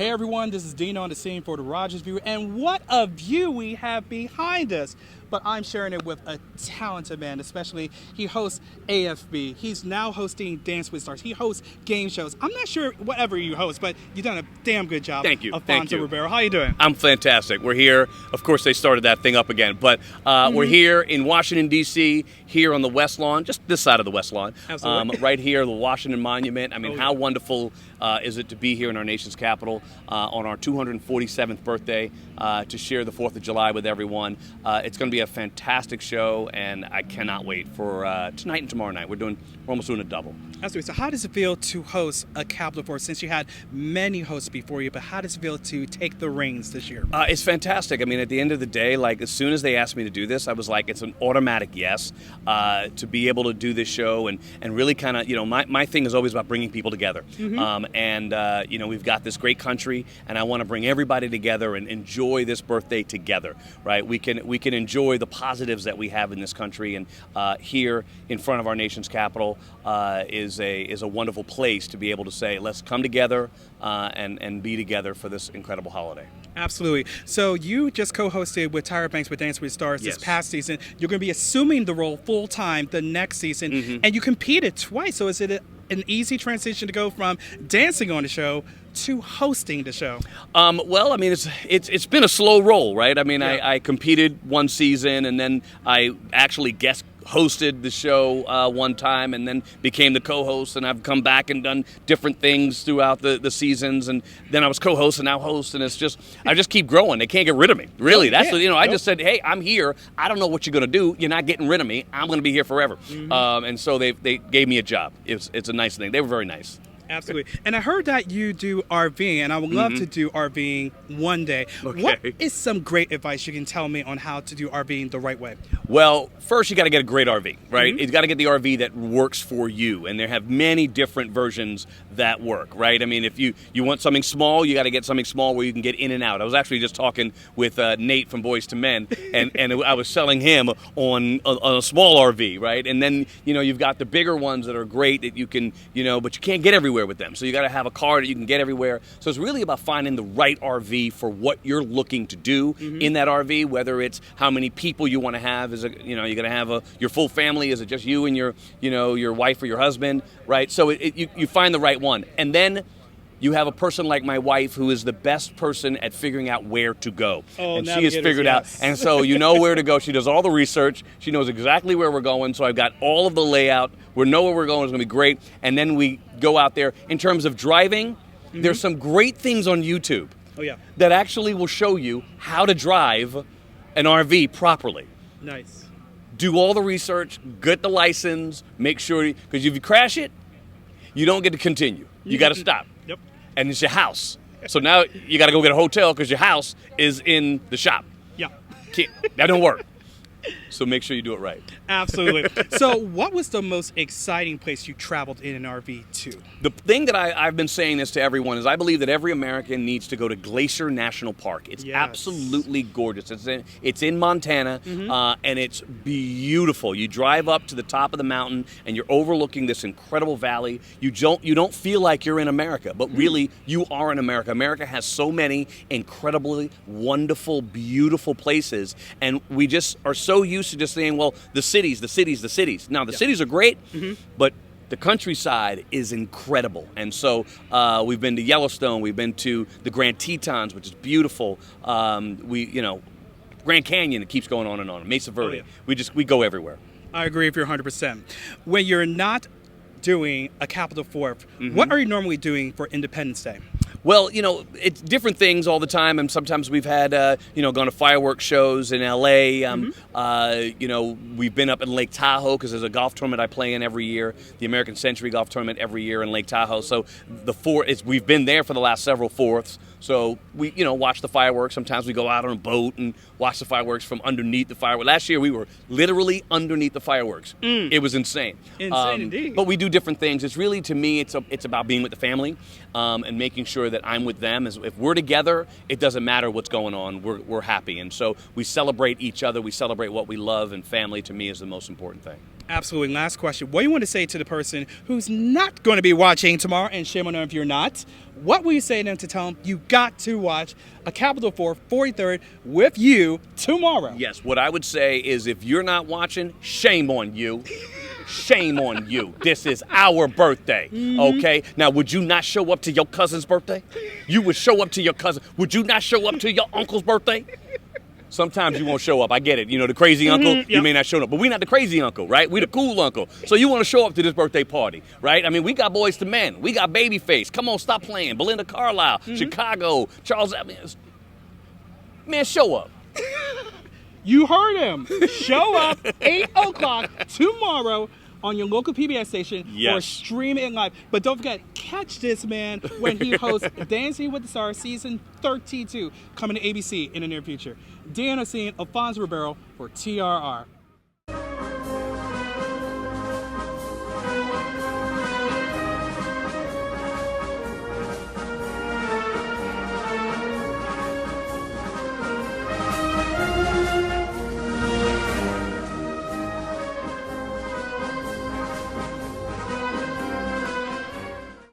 Hey everyone, this is Dino on the scene for the Rogers View, and what a view we have behind us. But I'm sharing it with a talented man, especially he hosts AFB. He's now hosting Dance with Stars. He hosts game shows. I'm not sure whatever you host, but you've done a damn good job. Thank you. Alfonso Ribeiro. How you doing? I'm fantastic. We're here. Of course, they started that thing up again, but we're here in Washington, D.C., here on the West Lawn, just this side of the West Lawn. Absolutely. Right here, the Washington Monument. I mean, how wonderful is it to be here in our nation's capital on our 247th birthday to share the 4th of July with everyone. It's going to be a fantastic show, and I cannot wait for tonight and tomorrow night. We're almost doing a double. Absolutely. So how does it feel to host a Capital Four, since you had many hosts before you, but how does it feel to take the reins this year? It's fantastic. I mean, at the end of the day, like, as soon as they asked me to do this, I was like, it's an automatic yes, to be able to do this show and really kind of, my thing is always about bringing people together. We've got this great country, and I want to bring everybody together and enjoy this birthday together, right? We can enjoy the positives that we have in this country, and here in front of our nation's capital is a wonderful place to be able to say, let's come together and be together for this incredible holiday. Absolutely. So you just co-hosted with Tyra Banks with Dance with Stars this past season. You're going to be assuming the role full-time the next season, and you competed twice. So is it an easy transition to go from dancing on the show to hosting the show? Well, I mean, it's been a slow roll, right? I mean, I competed one season, and then I actually guest hosted the show one time, and then became the co-host, and I've come back and done different things throughout the seasons, and then I was co-host and now host, and I just keep growing. They can't get rid of me. Really, that's what, I just said, hey, I'm here. I don't know what you're going to do. You're not getting rid of me. I'm going to be here forever. And so they gave me a job. It's a nice thing. They were very nice. Absolutely. And I heard that you do RVing, and I would love to do RVing one day. Okay. What is some great advice you can tell me on how to do RVing the right way? Well, first you got to get a great RV, right? You got to get the RV that works for you, and there have many different versions that work, right? I mean, if you want something small, you got to get something small where you can get in and out. I was actually just talking with Nate from Boys to Men, and I was selling him on a small RV, right? And then, you've got the bigger ones that are great that you can, but you can't get everywhere with them. So you got to have a car that you can get everywhere. So it's really about finding the right RV for what you're looking to do in that RV, whether it's how many people you want to have. Is it, you're going to have your full family? Is it just you and your wife or your husband, right? So you find the right one. And then you have a person like my wife who is the best person at figuring out where to go. And she has figured out. And so you know where to go. She does all the research. She knows exactly where we're going. So I've got all of the layout. We know where we're going. It's going to be great. And then we go out there. In terms of driving, there's some great things on YouTube that actually will show you how to drive an RV properly. Nice. Do all the research, get the license, make sure, because if you crash it, you don't get to continue. You got to stop. Yep. And it's your house. So now you got to go get a hotel because your house is in the shop. Yeah. That don't work. So make sure you do it right. Absolutely. So what was the most exciting place you traveled in an RV to? The thing that I've been saying this to everyone is I believe that every American needs to go to Glacier National Park. It's absolutely gorgeous. It's in Montana, and it's beautiful. You drive up to the top of the mountain, and you're overlooking this incredible valley. You don't feel like you're in America, but really you are in America. America has so many incredibly wonderful, beautiful places, and we just are so used to just saying, well, the cities. Now, the cities are great, but the countryside is incredible. And so we've been to Yellowstone, we've been to the Grand Tetons, which is beautiful. Grand Canyon, it keeps going on and on. Mesa Verde. We go everywhere. I agree with you 100%. When you're not doing a Capital Fourth, what are you normally doing for Independence Day? Well, it's different things all the time, and sometimes we've had, gone to fireworks shows in L.A. We've been up in Lake Tahoe because there's a golf tournament I play in every year, the American Century Golf Tournament every year in Lake Tahoe. So we've been there for the last several Fourths. So we, watch the fireworks. Sometimes we go out on a boat and watch the fireworks from underneath the fireworks. Last year we were literally underneath the fireworks. It was insane. Insane indeed. But we do different things. It's really, to me, it's about being with the family and making sure that I'm with them. If we're together, it doesn't matter what's going on. We're happy. And so we celebrate each other. We celebrate what we love, and family to me is the most important thing. Absolutely. Last question. What do you want to say to the person who's not going to be watching tomorrow, and shame on them if you're not? What will you say to them to tell them you got to watch A Capital 4 43rd with you tomorrow? Yes, what I would say is if you're not watching, shame on you. Shame on you. This is our birthday, okay? Now, would you not show up to your cousin's birthday? You would show up to your cousin. Would you not show up to your uncle's birthday? Sometimes you won't show up. I get it. You know, the crazy uncle, you may not show up. But we're not the crazy uncle, right? We the cool uncle. So you want to show up to this birthday party, right? I mean, we got Boys to Men. We got Babyface. Come on, stop playing. Belinda Carlisle, Chicago, Charles. I mean, man, show up. You heard him. Show up 8 o'clock tomorrow on your local PBS station or stream it live. But don't forget, catch this man when he hosts Dancing with the Stars Season 32 coming to ABC in the near future. Dan Oseen, Alfonso Ribeiro for TRR.